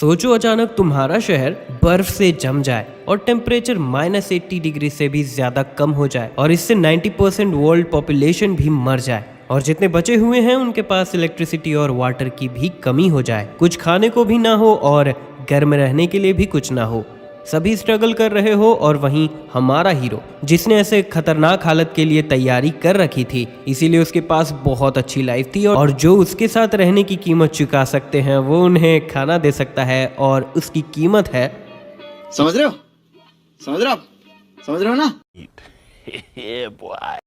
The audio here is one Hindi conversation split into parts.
सोचो अचानक तुम्हारा शहर बर्फ से जम जाए और टेम्परेचर -80 डिग्री से भी ज्यादा कम हो जाए और इससे 90% वर्ल्ड पॉपुलेशन भी मर जाए और जितने बचे हुए हैं उनके पास इलेक्ट्रिसिटी और वाटर की भी कमी हो जाए, कुछ खाने को भी ना हो और गर्म रहने के लिए भी कुछ ना हो। सभी स्ट्रगल कर रहे हो और वहीं हमारा हीरो जिसने ऐसे खतरनाक हालत के लिए तैयारी कर रखी थी, इसीलिए उसके पास बहुत अच्छी लाइफ थी और जो उसके साथ रहने की कीमत चुका सकते हैं वो उन्हें खाना दे सकता है और उसकी कीमत है, समझ रहे हो? समझ रहे हो आप? समझ रहे हो ना?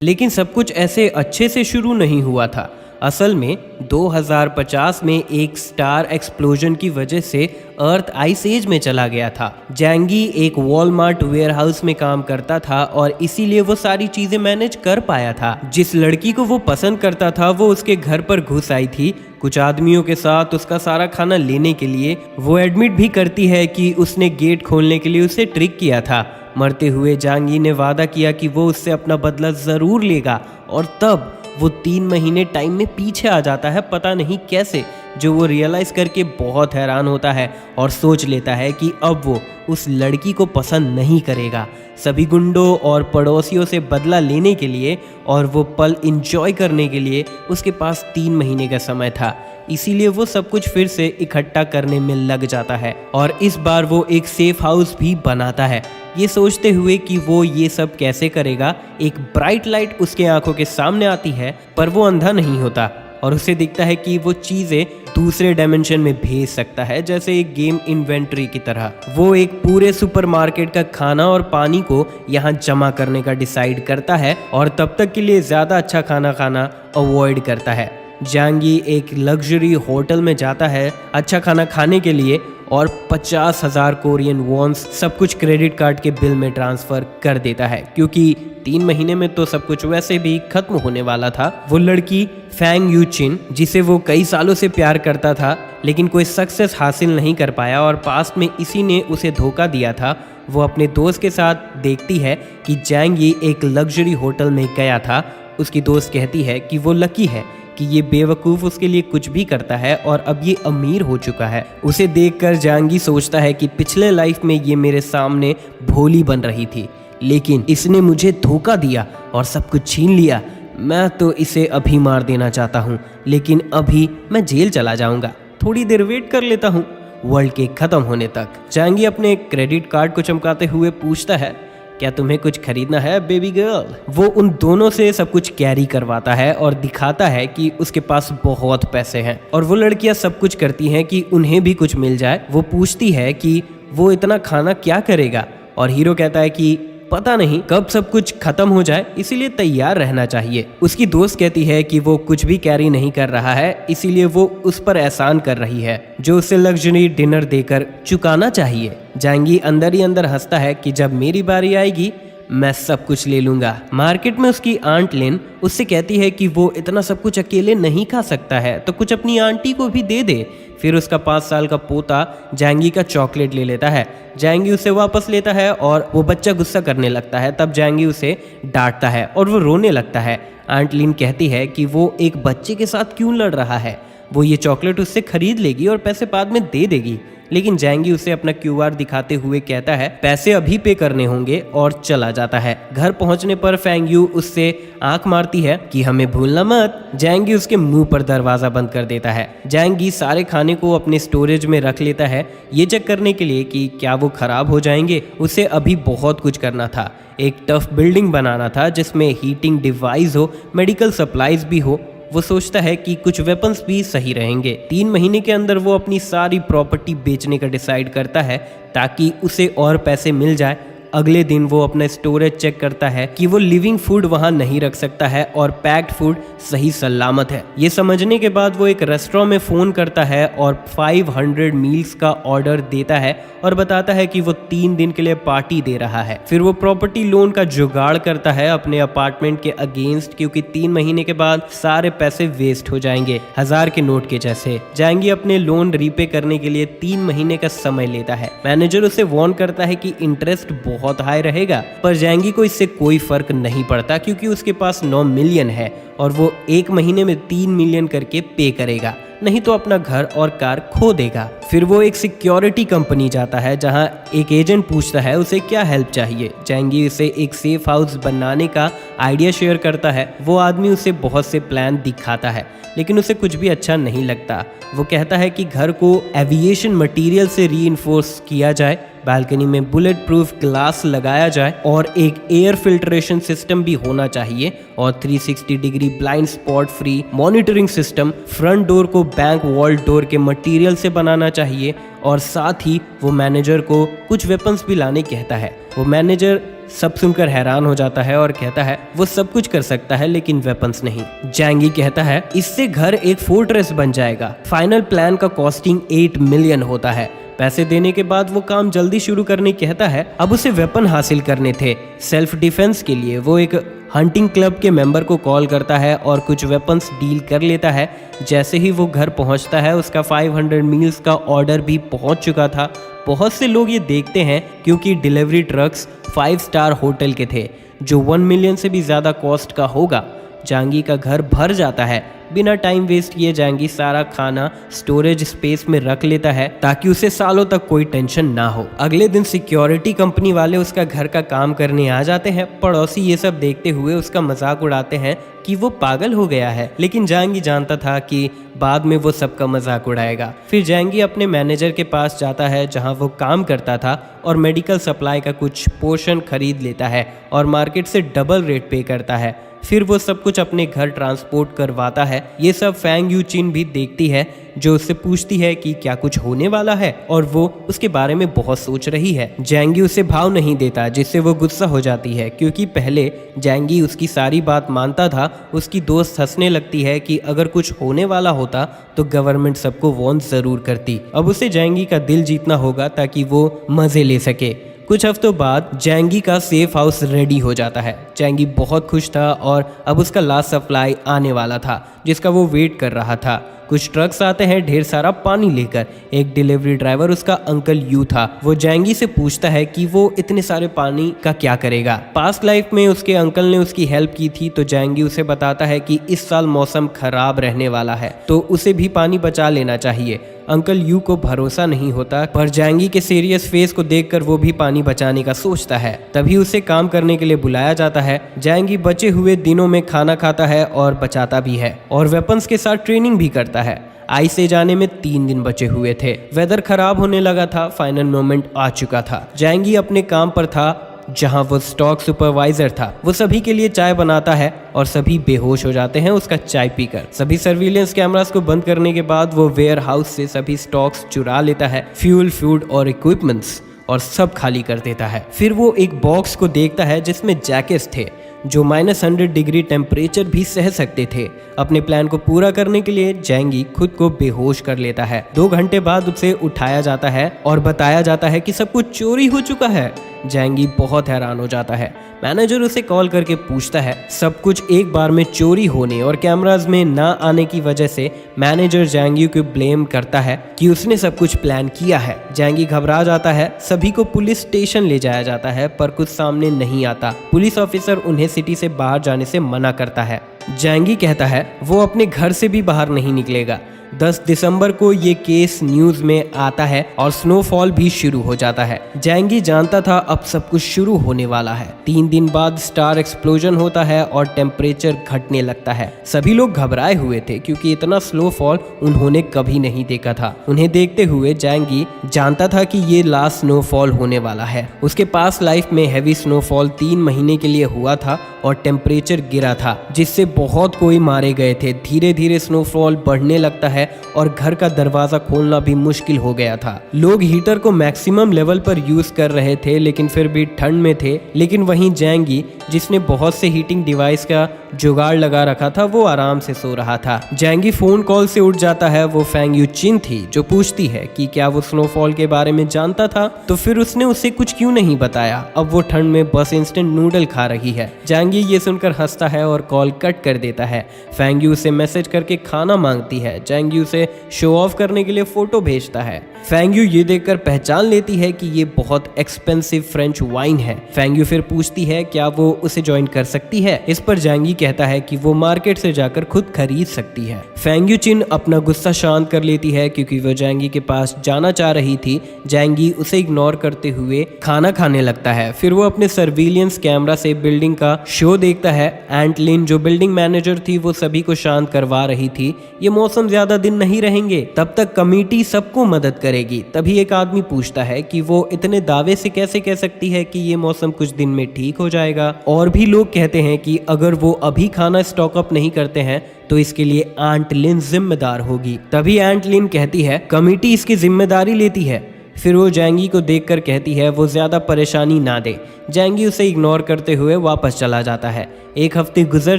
लेकिन सब कुछ ऐसे अच्छे से शुरू नहीं हुआ था। असल में 2050 में एक स्टार एक्सप्लोजन की वजह से अर्थ आइस एज में चला गया था। जैंगी एक वॉलमार्ट वेयरहाउस में काम करता था और इसीलिए वो सारी चीजें मैनेज कर पाया था। जिस लड़की को वो पसंद करता था वो उसके घर पर घुस आई थी कुछ आदमियों के साथ उसका सारा खाना लेने के लिए। वो एडमिट भी करती है कि उसने गेट खोलने के लिए उसे ट्रिक किया था। मरते हुए जांगी ने वादा किया कि वो उससे अपना बदला जरूर लेगा और तब वो 3 महीने टाइम में पीछे आ जाता है, पता नहीं कैसे, जो वो रियलाइज़ करके बहुत हैरान होता है और सोच लेता है कि अब वो उस लड़की को पसंद नहीं करेगा। सभी गुंडों और पड़ोसियों से बदला लेने के लिए और वो पल इंजॉय करने के लिए उसके पास 3 महीने का समय था, इसीलिए वो सब कुछ फिर से इकट्ठा करने में लग जाता है और इस बार वो एक सेफ हाउस भी बनाता है, ये सोचते हुए कि वो ये सब कैसे करेगा। एक ब्राइट लाइट उसके आंखों के सामने आती है पर वो अंधा नहीं होता और उसे दिखता है कि वो चीज़ें दूसरे डायमेंशन में भेज सकता है, जैसे एक गेम इन्वेंट्री की तरह। वो एक पूरे सुपरमार्केट का खाना और पानी को यहाँ जमा करने का डिसाइड करता है और तब तक के लिए ज़्यादा अच्छा खाना खाना अवॉइड करता है। जांगी एक लग्जरी होटल में जाता है अच्छा खाना खाने के लिए और 50,000 कोरियन वॉन्स सब कुछ क्रेडिट कार्ड के बिल में ट्रांसफ़र कर देता है, क्योंकि 3 महीने में तो सब कुछ वैसे भी खत्म होने वाला था। वो लड़की फैंग यूचिन, जिसे वो कई सालों से प्यार करता था लेकिन कोई सक्सेस हासिल नहीं कर पाया और पास्ट में इसी ने उसे धोखा दिया था, वो अपने दोस्त के साथ देखती है कि जांगी एक लग्जरी होटल में गया था। उसकी दोस्त कहती है कि वो लकी है कि ये बेवकूफ़ उसके लिए कुछ भी करता है और अब ये अमीर हो चुका है। उसे देखकर जांगी सोचता है कि पिछले लाइफ में ये मेरे सामने भोली बन रही थी लेकिन इसने मुझे धोखा दिया और सब कुछ छीन लिया। मैं तो इसे अभी मार देना चाहता हूँ लेकिन अभी मैं जेल चला जाऊँगा, थोड़ी देर वेट कर लेता हूँ वर्ल्ड के ख़त्म होने तक। जांगी अपने क्रेडिट कार्ड को चमकाते हुए पूछता है, क्या तुम्हें कुछ खरीदना है बेबी गर्ल? वो उन दोनों से सब कुछ कैरी करवाता है और दिखाता है कि उसके पास बहुत पैसे हैं और वो लड़कियां सब कुछ करती हैं कि उन्हें भी कुछ मिल जाए। वो पूछती है कि वो इतना खाना क्या करेगा और हीरो कहता है कि पता नहीं कब सब कुछ खत्म हो जाए, इसीलिए तैयार रहना चाहिए। उसकी दोस्त कहती है कि वो कुछ भी कैरी नहीं कर रहा है, इसीलिए वो उस पर एहसान कर रही है जो उसे लग्जरी डिनर देकर चुकाना चाहिए। जांगी अंदर ही अंदर हंसता है कि जब मेरी बारी आएगी मैं सब कुछ ले लूंगा। मार्केट में उसकी आंट लिन उससे कहती है कि वो इतना सब कुछ अकेले नहीं खा सकता है तो कुछ अपनी आंटी को भी दे दे। फिर उसका 5 साल का पोता जांगी का चॉकलेट ले लेता है। जांगी उसे वापस लेता है और वो बच्चा गुस्सा करने लगता है, तब जांगी उसे डांटता है और वो रोने लगता है। आंट लिन कहती है कि वो एक बच्चे के साथ क्यों लड़ रहा है, वो ये चॉकलेट उससे खरीद लेगी और पैसे बाद में दे देगी। लेकिन जांगी उसे अपना QR दिखाते हुए कहता है पैसे अभी पे करने होंगे और चला जाता है। घर पहुंचने पर फैंग यू उससे आंख मारती है कि हमें भूलना मत। जांगी उसके मुंह पर दरवाजा बंद कर देता है। जांगी सारे खाने को अपने स्टोरेज में रख लेता है ये चेक करने के लिए कि क्या वो खराब हो जाएंगे। उसे अभी बहुत कुछ करना था, एक टफ बिल्डिंग बनाना था जिसमें हीटिंग डिवाइस हो, मेडिकल सप्लाईज भी हो। वो सोचता है कि कुछ वेपन्स भी सही रहेंगे। 3 महीने के अंदर वो अपनी सारी प्रॉपर्टी बेचने का डिसाइड करता है ताकि उसे और पैसे मिल जाए। अगले दिन वो अपना स्टोरेज चेक करता है कि वो लिविंग फूड वहाँ नहीं रख सकता है और पैक्ड फूड सही सलामत है। ये समझने के बाद वो एक रेस्टोरेंट में फ़ोन करता है और 500 मील्स का ऑर्डर देता है और बताता है कि वो 3 दिन के लिए पार्टी दे रहा है। फिर वो प्रॉपर्टी लोन का जुगाड़ करता है अपने अपार्टमेंट के अगेंस्ट, क्योंकि 3 महीने के बाद सारे पैसे वेस्ट हो जाएंगे, 1000 के नोट के जैसे। जांगी अपने लोन रीपे करने के लिए 3 महीने का समय लेता है। मैनेजर उसे वार्न करता है कि इंटरेस्ट बहुत हाई रहेगा, पर जैंगी को इससे कोई फर्क नहीं पड़ता क्योंकि उसके पास 9 मिलियन है और वो 1 महीने में 3 मिलियन करके पे करेगा, नहीं तो अपना घर और कार खो देगा। फिर वो एक सिक्योरिटी कंपनी जाता है जहां एक एजेंट पूछता है उसे क्या हेल्प चाहिए। जैंगी उसे एक सेफ हाउस बनाने का आइडिया शेयर करता है। वो आदमी उसे बहुत से प्लान दिखाता है लेकिन उसे कुछ भी अच्छा नहीं लगता। वो कहता है कि घर को एविएशन मटेरियल से रीइंफोर्स किया जाए, बालकनी में बुलेट प्रूफ ग्लास लगाया जाए और एक एयर फिल्ट्रेशन सिस्टम भी होना चाहिए और 360 degree blind spot free monitoring system. Front door को बैंक वॉल्ट डोर के मटेरियल से बनाना चाहिए और साथ ही वो मैनेजर को कुछ वेपन्स भी लाने कहता है। वो मैनेजर सब सुनकर हैरान हो जाता है और कहता है वो सब कुछ कर सकता है लेकिन वेपन्स नहीं। जैंगी कहता है इससे घर एक फोर्ट्रेस बन जाएगा। फाइनल प्लान का कॉस्टिंग 8 मिलियन होता है। पैसे देने के बाद वो काम जल्दी शुरू करने कहता है। अब उसे वेपन हासिल करने थे सेल्फ डिफेंस के लिए। वो एक हंटिंग क्लब के मेंबर को कॉल करता है और कुछ वेपन्स डील कर लेता है। जैसे ही वो घर पहुंचता है उसका 500 मील्स का ऑर्डर भी पहुंच चुका था। बहुत से लोग ये देखते हैं क्योंकि डिलीवरी ट्रक्स 5 स्टार होटल के थे जो 1 मिलियन से भी ज़्यादा कॉस्ट का होगा। जैंगी का घर भर जाता है। बिना टाइम वेस्ट किए जैंगी सारा खाना स्टोरेज स्पेस में रख लेता है ताकि उसे सालों तक कोई टेंशन ना हो। अगले दिन सिक्योरिटी कंपनी वाले उसका घर का काम करने आ जाते हैं। पड़ोसी ये सब देखते हुए उसका मजाक उड़ाते हैं कि वो पागल हो गया है, लेकिन जैंगी जानता था कि बाद में वो सबका मजाक उड़ाएगा। फिर जैंगी अपने मैनेजर के पास जाता है जहां वो काम करता था और मेडिकल सप्लाई का कुछ पोर्शन खरीद लेता है और मार्केट से डबल रेट पे करता है। फिर वो सब कुछ अपने घर ट्रांसपोर्ट करवाता है। ये सब फैंग यू चिन भी देखती है जो उससे पूछती है कि क्या कुछ होने वाला है और वो उसके बारे में बहुत सोच रही है। जैंगी उसे भाव नहीं देता जिससे वो गुस्सा हो जाती है क्योंकि पहले जैंगी उसकी सारी बात मानता था। उसकी दोस्त हंसने लगती है कि अगर कुछ होने वाला होता तो गवर्नमेंट सबको वार्न जरूर करती। अब उसे जैंगी का दिल जीतना होगा ताकि वो मजे ले सके। कुछ हफ्तों बाद जैंगी का सेफ हाउस रेडी हो जाता है। जैंगी बहुत खुश था और अब उसका लास्ट सप्लाई आने वाला था जिसका वो वेट कर रहा था। कुछ ट्रक्स आते हैं ढेर सारा पानी लेकर। एक डिलीवरी ड्राइवर उसका अंकल यू था। वो जैंगी से पूछता है कि वो इतने सारे पानी का क्या करेगा। पास्ट लाइफ में उसके अंकल ने उसकी हेल्प की थी तो जैंगी उसे बताता है कि इस साल मौसम खराब रहने वाला है तो उसे भी पानी बचा लेना चाहिए। अंकल यू को भरोसा नहीं होता पर जैंगी के सीरियस फेस को देखकर वो भी पानी बचाने का सोचता है। तभी उसे काम करने के लिए बुलाया जाता है। जैंगी बचे हुए दिनों में खाना खाता है और बचाता भी है और वेपन्स के साथ ट्रेनिंग भी करता है। आइस एज आने में 3 दिन बचे हुए थे। वेदर खराब होने लगा था। फाइनल मोमेंट आ चुका था। जैंगी अपने काम पर था जहां वो स्टॉक सुपरवाइजर था। वो सभी के लिए चाय बनाता है और सभी बेहोश हो जाते हैं उसका चाय पीकर। सभी सर्विलेंस कैमरास को बंद करने के बाद वो वेयर हाउस से सभी स्टॉक्स चुरा लेता है, फ्यूल, फूड और इक्विपमेंट्स, और सब खाली कर देता है। फिर वो एक बॉक्स को देखता है जिसमें जैकेट्स थे जो -100 डिग्री टेम्परेचर भी सह सकते थे। अपने प्लान को पूरा करने के लिए जैंगी खुद को बेहोश कर लेता है। 2 घंटे बाद उसे उठाया जाता है और बताया जाता है कि सब कुछ चोरी हो चुका है। जैंगी बहुत हैरान हो जाता है। मैनेजर उसे कॉल करके पूछता है। सब कुछ एक बार में चोरी होने और कैमरास में ना आने की वजह से मैनेजर जैंगी को ब्लेम करता है कि उसने सब कुछ प्लान किया है। जैंगी घबरा जाता है। सभी को पुलिस स्टेशन ले जाया जाता है पर कुछ सामने नहीं आता। पुलिस ऑफिसर उन्हें सिटी से बाहर जाने से मना करता है। जैंगी कहता है वो अपने घर से भी बाहर नहीं निकलेगा। 10 दिसंबर को ये केस न्यूज में आता है और स्नोफॉल भी शुरू हो जाता है। जैंगी जानता था अब सब कुछ शुरू होने वाला है। 3 दिन बाद स्टार एक्सप्लोजन होता है और टेम्परेचर घटने लगता है। सभी लोग घबराए हुए थे क्योंकि इतना स्नोफॉल उन्होंने कभी नहीं देखा था। उन्हें देखते हुए जैंगी जानता था कि ये लास्ट स्नोफॉल होने वाला है। उसके पास लाइफ में हैवी स्नोफॉल 3 महीने के लिए हुआ था और टेम्परेचर गिरा था जिससे बहुत कोई मारे गए थे। धीरे धीरे स्नोफॉल बढ़ने लगता है और घर का दरवाजा खोलना भी मुश्किल हो गया था। लोग हीटर को मैक्सिमम लेवल पर यूज कर रहे थे लेकिन फिर भी ठंड में थे। लेकिन वहीं जैंगी जिसने बहुत से हीटिंग डिवाइस का जुगाड़ लगा रखा था वो आराम से सो रहा था। जैंगी फोन कॉल से उठ जाता है। वो फेंग यू चिन थी जो पूछती है कि क्या वो स्नोफॉल के बारे में जानता था, तो फिर उसने उसे कुछ क्यों नहीं बताया। अब वो ठंड में बस इंस्टेंट नूडल खा रही है। जैंगी ये सुनकर हंसता है और कॉल कट कर देता है। फेंग यू उसे मैसेज करके खाना मांगती है। जैंगी उसे शो ऑफ करने के लिए फोटो भेजता है। फेंग यू ये देखकर पहचान लेती है कि ये बहुत एक्सपेंसिव फ्रेंच वाइन है। फेंग यू फिर पूछती है क्या वो उसे ज्वाइन कर सकती है। इस पर जैंगी कहता है कि वो मार्केट से जाकर खुद खरीद सकती है। फेंग यू चिन अपना गुस्सा शांत कर लेती है क्योंकि वो जैंगी के पास जाना चाह रही थी। जैंगी उसे इग्नोर करते हुए खाना खाने लगता है। फिर वो अपने सर्विलियंस कैमरा से बिल्डिंग का शो देखता है। एंट लिन जो बिल्डिंग मैनेजर थी वो सभी को शांत करवा रही थी। ये मौसम ज्यादा दिन नहीं रहेंगे, तब तक कमेटी सबको मदद करेगी। तभी एक आदमी पूछता है कि वो इतने दावे से कैसे कह सकती है कि ये मौसम कुछ दिन में ठीक हो जाएगा। और भी लोग कहते हैं कि अगर वो अभी खाना स्टॉक अप नहीं करते हैं तो इसके लिए आंट लिन जिम्मेदार होगी। तभी आंट लिन कहती है कमेटी इसकी जिम्मेदारी लेती है। फिर वो जैंगी को देखकर कहती है वो ज्यादा परेशानी ना दे। जैंगी उसे इग्नोर करते हुए वापस चला जाता है। एक हफ्ते गुजर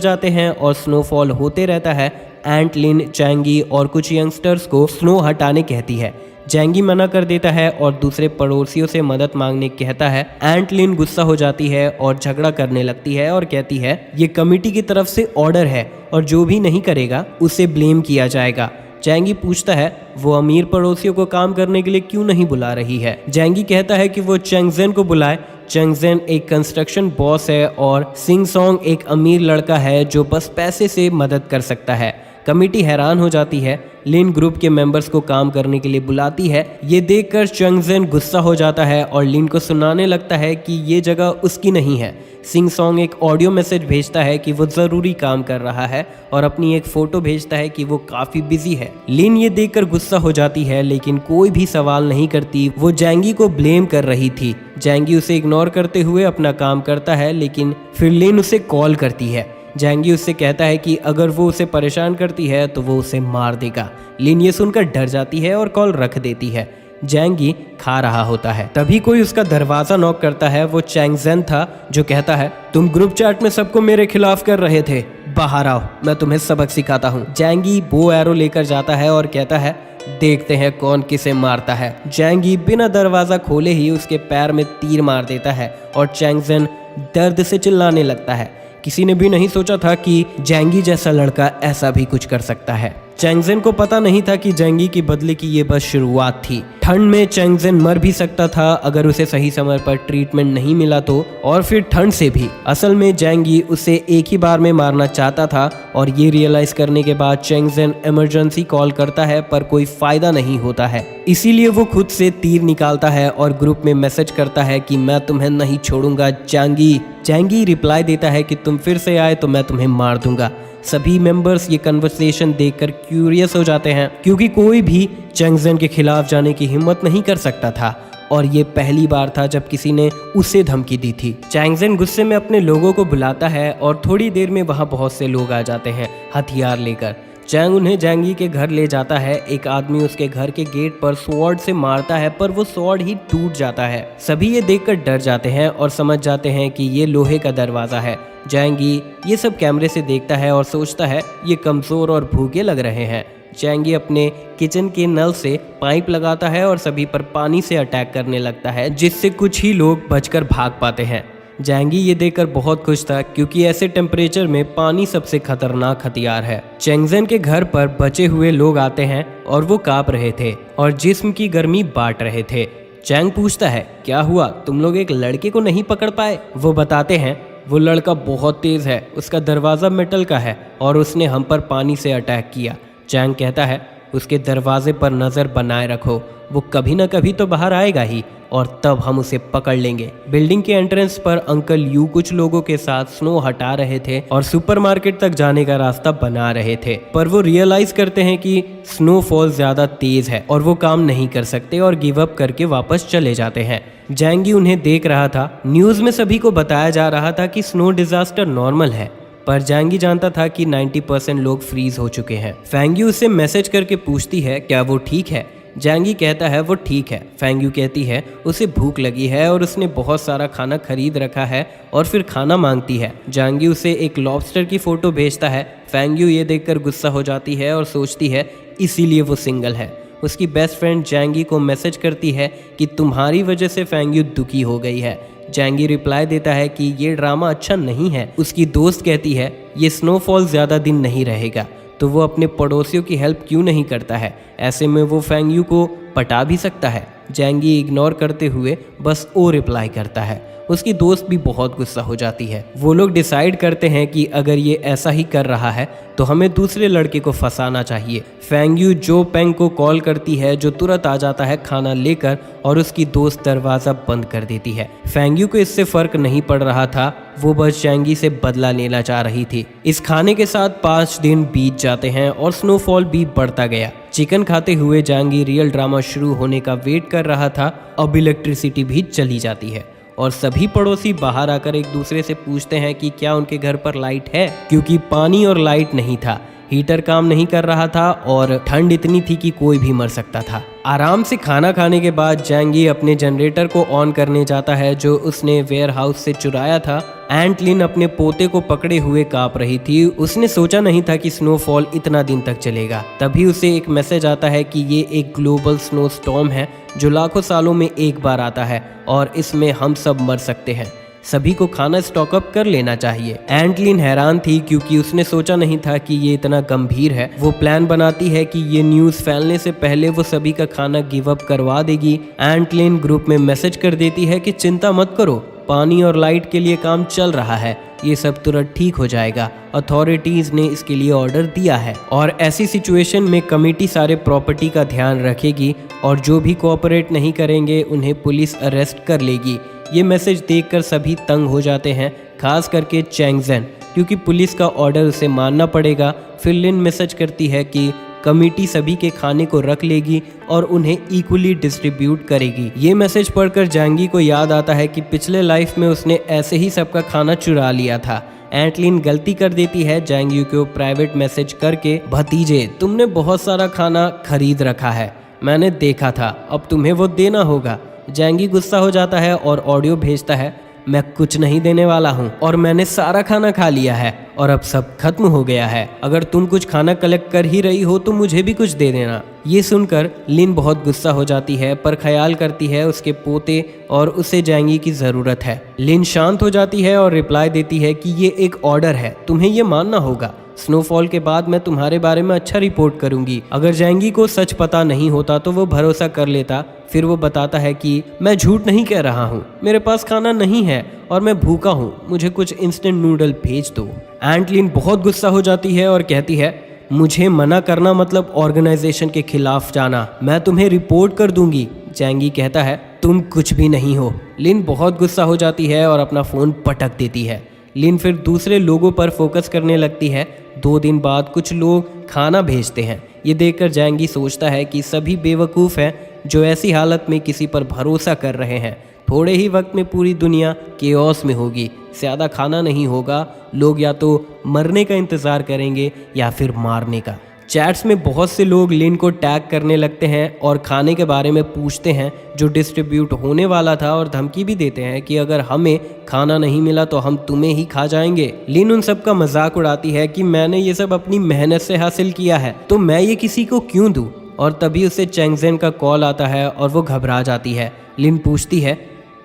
जाते हैं और स्नोफॉल होते रहता है। एंट लिन जैंगी और कुछ यंगस्टर्स को स्नो हटाने कहती है। जैंगी मना कर देता है और दूसरे पड़ोसियों से मदद मांगने कहता है। एंट लिन गुस्सा हो जाती है और झगड़ा करने लगती है और कहती है ये कमेटी की तरफ से ऑर्डर है और जो भी नहीं करेगा उसे ब्लेम किया जाएगा। जैंगी पूछता है वो अमीर पड़ोसियों को काम करने के लिए क्यों नहीं बुला रही है। जैंगी कहता है कि वो चेंगजेन को बुलाए। चेंगजेन एक कंस्ट्रक्शन बॉस है और सिंग सॉन्ग एक अमीर लड़का है जो बस पैसे से मदद कर सकता है। कमेटी हैरान हो जाती है। लिन ग्रुप के मेंबर्स को काम करने के लिए बुलाती है। ये देखकर चेंगजेन गुस्सा हो जाता है और लिन को सुनाने लगता है कि ये जगह उसकी नहीं है। सिंग सॉन्ग एक ऑडियो मैसेज भेजता है कि वो ज़रूरी काम कर रहा है और अपनी एक फ़ोटो भेजता है कि वो काफ़ी बिजी है। लिन ये देखकर गुस्सा हो जाती है लेकिन कोई भी सवाल नहीं करती। वो जैंगी को ब्लेम कर रही थी। जैंगी उसे इग्नोर करते हुए अपना काम करता है लेकिन फिर लिन उसे कॉल करती है। जैंगी उससे कहता है कि अगर वो उसे परेशान करती है तो वो उसे मार देगा। लिन ये सुनकर डर जाती है और कॉल रख देती है। जैंगी खा रहा होता है। तभी कोई उसका दरवाज़ा नॉक करता है। वो चेंगजेन था जो कहता है तुम ग्रुप चैट में सबको मेरे खिलाफ कर रहे थे, बाहर आओ, मैं तुम्हें सबक सिखाता हूँ। जैंगी बो एरो लेकर जाता है और कहता है देखते हैं कौन किसे मारता है। जैंगी बिना दरवाज़ा खोले ही उसके पैर में तीर मार देता है और चेंगजेन दर्द से चिल्लाने लगता है। किसी ने भी नहीं सोचा था कि जैंगी जैसा लड़का ऐसा भी कुछ कर सकता है। चेंगजेन को पता नहीं था कि जैंगी की बदले की ये बस शुरुआत थी। ठंड में चेंगजेन मर भी सकता था अगर उसे सही समय पर ट्रीटमेंट नहीं मिला तो, और फिर ठंड से भी। असल में जैंगी उसे एक ही बार में मारना चाहता था और ये रियलाइज करने के बाद चेंगजेन इमरजेंसी कॉल करता है पर कोई फायदा नहीं होता है। इसीलिए वो खुद से तीर निकालता है और ग्रुप में मैसेज करता है कि मैं तुम्हें नहीं छोड़ूंगा जैंगी। जैंगी रिप्लाई देता है कि तुम फिर से आए तो मैं तुम्हें मार दूंगा। सभी मेंबर्स ये कन्वर्सेशन देखकर क्यूरियस हो जाते हैं क्योंकि कोई भी चेंगजेन के खिलाफ जाने की हिम्मत नहीं कर सकता था और ये पहली बार था जब किसी ने उसे धमकी दी थी। चेंगजेन गुस्से में अपने लोगों को बुलाता है और थोड़ी देर में वहाँ बहुत से लोग आ जाते हैं हथियार लेकर। चैंग उन्हें जैंगी के घर ले जाता है। एक आदमी उसके घर के गेट पर स्वॉर्ड से मारता है पर वो स्वॉर्ड ही टूट जाता है। सभी ये देखकर डर जाते हैं और समझ जाते हैं कि ये लोहे का दरवाज़ा है। जैंगी ये सब कैमरे से देखता है और सोचता है ये कमज़ोर और भूखे लग रहे हैं। जैंगी अपने किचन के नल से पाइप लगाता है और सभी पर पानी से अटैक करने लगता है जिससे कुछ ही लोग बचकर भाग पाते हैं। जैंगी ये देखकर बहुत खुश था क्योंकि ऐसे टेम्परेचर में पानी सबसे खतरनाक हथियार है। चेंगजेन के घर पर बचे हुए लोग आते हैं और वो कांप रहे थे और जिस्म की गर्मी बांट रहे थे। चैंग पूछता है क्या हुआ, तुम लोग एक लड़के को नहीं पकड़ पाए? वो बताते हैं वो लड़का बहुत तेज है, उसका दरवाज़ा मेटल का है और उसने हम पर पानी से अटैक किया। चैंग कहता है उसके दरवाजे पर नज़र बनाए रखो, वो कभी ना कभी तो बाहर आएगा ही और तब हम उसे पकड़ लेंगे। बिल्डिंग के एंट्रेंस पर अंकल यू कुछ लोगों के साथ स्नो हटा रहे थे और सुपरमार्केट तक जाने का रास्ता बना रहे थे, पर वो रियलाइज करते हैं कि स्नोफॉल ज्यादा तेज है और वो काम नहीं कर सकते और गिव अप करके वापस चले जाते हैं। जैंगी उन्हें देख रहा था। न्यूज़ में सभी को बताया जा रहा था कि स्नो डिजास्टर नॉर्मल है, पर जैंगी जानता था कि 90% लोग फ्रीज हो चुके हैं। फेंग यू उससे मैसेज करके पूछती है क्या वो ठीक है। जैंगी कहता है वो ठीक है। फेंग यू कहती है उसे भूख लगी है और उसने बहुत सारा खाना खरीद रखा है और फिर खाना मांगती है। जैंगी उसे एक लॉबस्टर की फ़ोटो भेजता है। फेंग यू ये देखकर गुस्सा हो जाती है और सोचती है इसीलिए वो सिंगल है। उसकी बेस्ट फ्रेंड जैंगी को मैसेज करती है कि तुम्हारी वजह से फेंग यू दुखी हो गई है। जैंगी रिप्लाई देता है कि ये ड्रामा अच्छा नहीं है। उसकी दोस्त कहती है ये स्नोफॉल ज़्यादा दिन नहीं रहेगा, तो वो अपने पड़ोसियों की हेल्प क्यों नहीं करता है, ऐसे में वो फेंग यू को पटा भी सकता है। जैंगी इग्नोर करते हुए बस ओ रिप्लाई करता है। उसकी दोस्त भी बहुत गुस्सा हो जाती है। वो लोग डिसाइड करते हैं कि अगर ये ऐसा ही कर रहा है तो हमें दूसरे लड़के को फंसाना चाहिए। फेंग यू जो पेंग को कॉल करती है जो तुरंत आ जाता है खाना लेकर और उसकी दोस्त दरवाज़ा बंद कर देती है। फेंग यू को इससे फ़र्क नहीं पड़ रहा था, वो बस जैंगी से बदला लेना चाह रही थी। इस खाने के साथ 5 दिन बीत जाते हैं और स्नोफॉल भी बढ़ता गया। चिकन खाते हुए जैंगी रियल ड्रामा शुरू होने का वेट कर रहा था। अब इलेक्ट्रिसिटी भी चली जाती है और सभी पड़ोसी बाहर आकर एक दूसरे से पूछते हैं कि क्या उनके घर पर लाइट है, क्योंकि पानी और लाइट नहीं था। हीटर काम नहीं कर रहा था और ठंड इतनी थी कि कोई भी मर सकता था। आराम से खाना खाने के बाद जैंगी अपने जनरेटर को ऑन करने जाता है जो उसने वेयर हाउस से चुराया था। एंट लिन अपने पोते को पकड़े हुए कांप रही थी। उसने सोचा नहीं था कि स्नोफॉल इतना दिन तक चलेगा। तभी उसे एक मैसेज आता है कि ये एक ग्लोबल स्नो स्टॉर्म है जो लाखों सालों में एक बार आता है और इसमें हम सब मर सकते हैं। सभी को खाना स्टॉक अप कर लेना चाहिए। एंटलिन हैरान थी क्योंकि उसने सोचा नहीं था कि ये इतना गंभीर है। वो प्लान बनाती है कि ये न्यूज़ फैलने से पहले वो सभी का खाना गिव अप करवा देगी। एंटलिन ग्रुप में मैसेज कर देती है कि चिंता मत करो, पानी और लाइट के लिए काम चल रहा है, ये सब तुरंत ठीक हो जाएगा। अथॉरिटीज ने इसके लिए ऑर्डर दिया है और ऐसी सिचुएशन में कमेटी सारे प्रॉपर्टी का ध्यान रखेगी और जो भी कोऑपरेट नहीं करेंगे उन्हें पुलिस अरेस्ट कर लेगी। ये मैसेज देखकर सभी तंग हो जाते हैं, खास करके चैंगजेन, क्योंकि पुलिस का ऑर्डर उसे मानना पड़ेगा। फिर लिन मैसेज करती है कि कमेटी सभी के खाने को रख लेगी और उन्हें इक्वली डिस्ट्रीब्यूट करेगी। ये मैसेज पढ़कर जैंगी को याद आता है कि पिछले लाइफ में उसने ऐसे ही सबका खाना चुरा लिया था। एंटलिन गलती कर देती है जैंगी को प्राइवेट मैसेज करके, भतीजे तुमने बहुत सारा खाना खरीद रखा है, मैंने देखा था, अब तुम्हें वो देना होगा। जैंगी गुस्सा हो जाता है और ऑडियो भेजता है, मैं कुछ नहीं देने वाला हूँ और मैंने सारा खाना खा लिया है और अब सब खत्म हो गया है। अगर तुम कुछ खाना कलेक्ट कर ही रही हो तो मुझे भी कुछ दे देना। ये सुनकर लिन बहुत गुस्सा हो जाती है पर ख्याल करती है उसके पोते और उसे जैंगी की ज़रूरत है। लिन शांत हो जाती है और रिप्लाई देती है कि ये एक ऑर्डर है, तुम्हें ये मानना होगा। स्नोफॉल के बाद मैं तुम्हारे बारे में अच्छा रिपोर्ट करूंगी। अगर जैंगी को सच पता नहीं होता तो वो भरोसा कर लेता। फिर वो बताता है कि मैं झूठ नहीं कह रहा हूँ, मेरे पास खाना नहीं है और मैं भूखा हूँ, मुझे कुछ इंस्टेंट नूडल भेज दो। एंटलिन बहुत गुस्सा हो जाती है और कहती है, मुझे मना करना मतलब ऑर्गेनाइजेशन के खिलाफ जाना, मैं तुम्हें रिपोर्ट कर दूंगी। जैंगी कहता है, तुम कुछ भी नहीं हो। लिन बहुत गुस्सा हो जाती है और अपना फ़ोन पटक देती है। लिन फिर दूसरे लोगों पर फोकस करने लगती है। 2 दिन बाद कुछ लोग खाना भेजते हैं। ये देखकर जैंगी सोचता है कि सभी बेवकूफ़ हैं जो ऐसी हालत में किसी पर भरोसा कर रहे हैं। थोड़े ही वक्त में पूरी दुनिया केओस में होगी, ज़्यादा खाना नहीं होगा, लोग या तो मरने का इंतज़ार करेंगे या फिर मारने का। चैट्स में बहुत से लोग लिन को टैग करने लगते हैं और खाने के बारे में पूछते हैं जो डिस्ट्रीब्यूट होने वाला था और धमकी भी देते हैं कि अगर हमें खाना नहीं मिला तो हम तुम्हें ही खा जाएंगे। लिन उन सब का मजाक उड़ाती है कि मैंने ये सब अपनी मेहनत से हासिल किया है तो मैं ये किसी को क्यों दूँ। और तभी उसे चैंगजेन का कॉल आता है और वो घबरा जाती है। लिन पूछती है,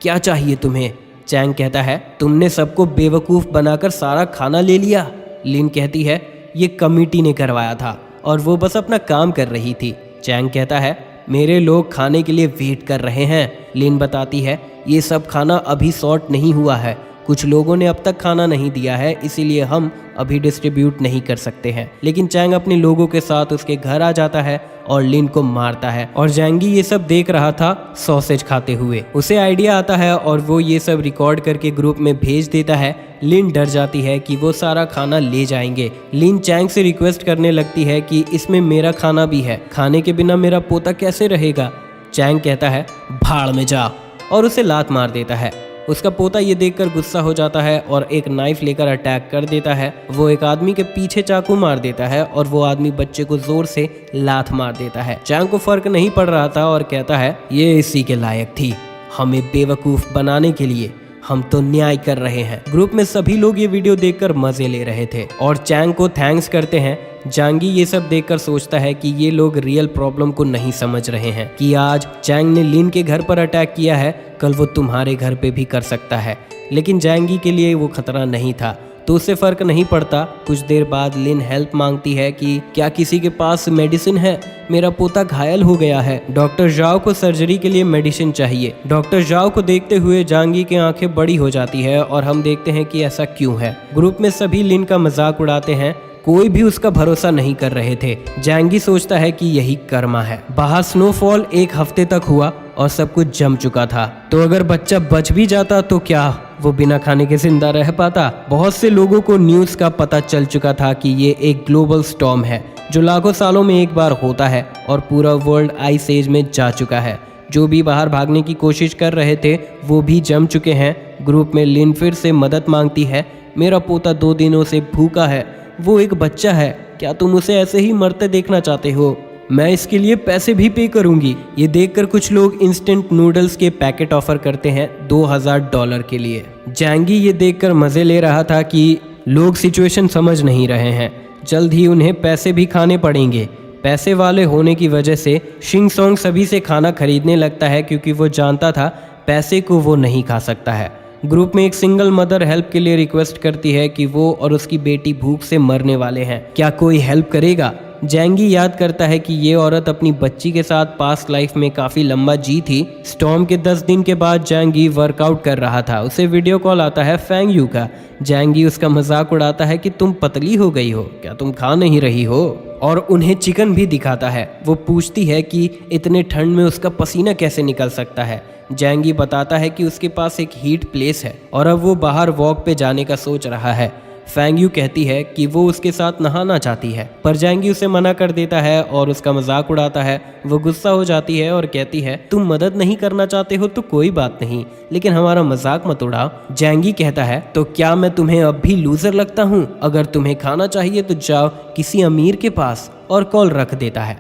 क्या चाहिए तुम्हें? चैंग कहता है, तुमने सबको बेवकूफ़ बनाकर सारा खाना ले लिया। लिन कहती है, ये कमेटी ने करवाया था और वो बस अपना काम कर रही थी। चैंग कहता है, मेरे लोग खाने के लिए वेट कर रहे हैं। लिन बताती है, ये सब खाना अभी सॉर्ट नहीं हुआ है, कुछ लोगों ने अब तक खाना नहीं दिया है, इसीलिए हम अभी डिस्ट्रीब्यूट नहीं कर सकते हैं। लेकिन चैंग अपने लोगों के साथ उसके घर आ जाता है और लिन को मारता है और जैंगी ये सब देख रहा था सॉसेज खाते हुए। उसे आइडिया आता है और वो ये सब रिकॉर्ड करके ग्रुप में भेज देता है। लिन डर जाती है कि वो सारा खाना ले जाएंगे। लिन चैंग से रिक्वेस्ट करने लगती है कि इसमें मेरा खाना भी है, खाने के बिना मेरा पोता कैसे रहेगा। चैंग कहता है, भाड़ में जा, और उसे लात मार देता है। उसका पोता ये देखकर गुस्सा हो जाता है और एक नाइफ लेकर अटैक कर देता है। वो एक आदमी के पीछे चाकू मार देता है और वो आदमी बच्चे को जोर से लात मार देता है। चैंग को फर्क नहीं पड़ रहा था और कहता है ये इसी के लायक थी, हमें बेवकूफ बनाने के लिए, हम तो न्याय कर रहे हैं। ग्रुप में सभी लोग ये वीडियो देखकर मजे ले रहे थे और चैंग को थैंक्स करते हैं। जांगी ये सब देखकर सोचता है कि ये लोग रियल प्रॉब्लम को नहीं समझ रहे हैं कि आज चैंग ने लिन के घर पर अटैक किया है, कल वो तुम्हारे घर पे भी कर सकता है। लेकिन जांगी के लिए वो खतरा नहीं था तो उससे फर्क नहीं पड़ता। कुछ देर बाद लिन हेल्प मांगती है कि क्या किसी के पास मेडिसिन है, मेरा पोता घायल हो गया है, डॉक्टर जाओ को सर्जरी के लिए मेडिसिन चाहिए। डॉक्टर जाओ को देखते हुए जांगी की आंखें बड़ी हो जाती है और हम देखते हैं कि ऐसा क्यों है। ग्रुप में सभी लिन का मजाक उड़ाते हैं, कोई भी उसका भरोसा नहीं कर रहे थे। जांगी सोचता है कि यही कर्मा है। बाहर स्नोफॉल 1 हफ्ते तक हुआ और सब कुछ जम चुका था, तो अगर बच्चा बच भी जाता तो क्या वो बिना खाने के जिंदा रह पाता? बहुत से लोगों को न्यूज़ का पता चल चुका था कि ये एक ग्लोबल स्टॉर्म है जो लाखों सालों में एक बार होता है और पूरा वर्ल्ड आइस एज में जा चुका है। जो भी बाहर भागने की कोशिश कर रहे थे वो भी जम चुके हैं। ग्रुप में लिन फिर से मदद मांगती है, मेरा पोता 2 दिनों से भूखा है, वो एक बच्चा है, क्या तुम उसे ऐसे ही मरते देखना चाहते हो? मैं इसके लिए पैसे भी पे करूंगी। ये देखकर कुछ लोग इंस्टेंट नूडल्स के पैकेट ऑफर करते हैं $2000 के लिए। जांगी ये देखकर मजे ले रहा था कि लोग सिचुएशन समझ नहीं रहे हैं, जल्द ही उन्हें पैसे भी खाने पड़ेंगे। पैसे वाले होने की वजह से शिंग सोंग सभी से खाना खरीदने लगता है क्योंकि वो जानता था पैसे को वो नहीं खा सकता है। ग्रुप में एक सिंगल मदर हेल्प के लिए रिक्वेस्ट करती है कि वो और उसकी बेटी भूख से मरने वाले हैं, क्या कोई हेल्प करेगा? जांगी याद करता है कि ये औरत अपनी बच्ची के साथ पास्ट लाइफ में काफ़ी लंबा जी थी। स्टॉर्म के 10 दिन के बाद जांगी वर्कआउट कर रहा था, उसे वीडियो कॉल आता है फैंग यू का। जांगी उसका मजाक उड़ाता है कि तुम पतली हो गई हो, क्या तुम खा नहीं रही हो? और उन्हें चिकन भी दिखाता है। वो पूछती है कि इतने ठंड में उसका पसीना कैसे निकल सकता है। जांगी बताता है कि उसके पास एक हीट प्लेस है और अब वो बाहर वॉक पे जाने का सोच रहा है। फैंग यू कहती है कि वो उसके साथ नहाना चाहती है, पर जांगी उसे मना कर देता है और उसका मजाक उड़ाता है। वो गुस्सा हो जाती है और कहती है तुम मदद नहीं करना चाहते हो तो कोई बात नहीं, लेकिन हमारा मजाक मत उड़ाओ। जांगी कहता है तो क्या मैं तुम्हें अब भी लूजर लगता हूँ? अगर तुम्हें खाना चाहिए तो जाओ किसी अमीर के पास, और कॉल रख देता है।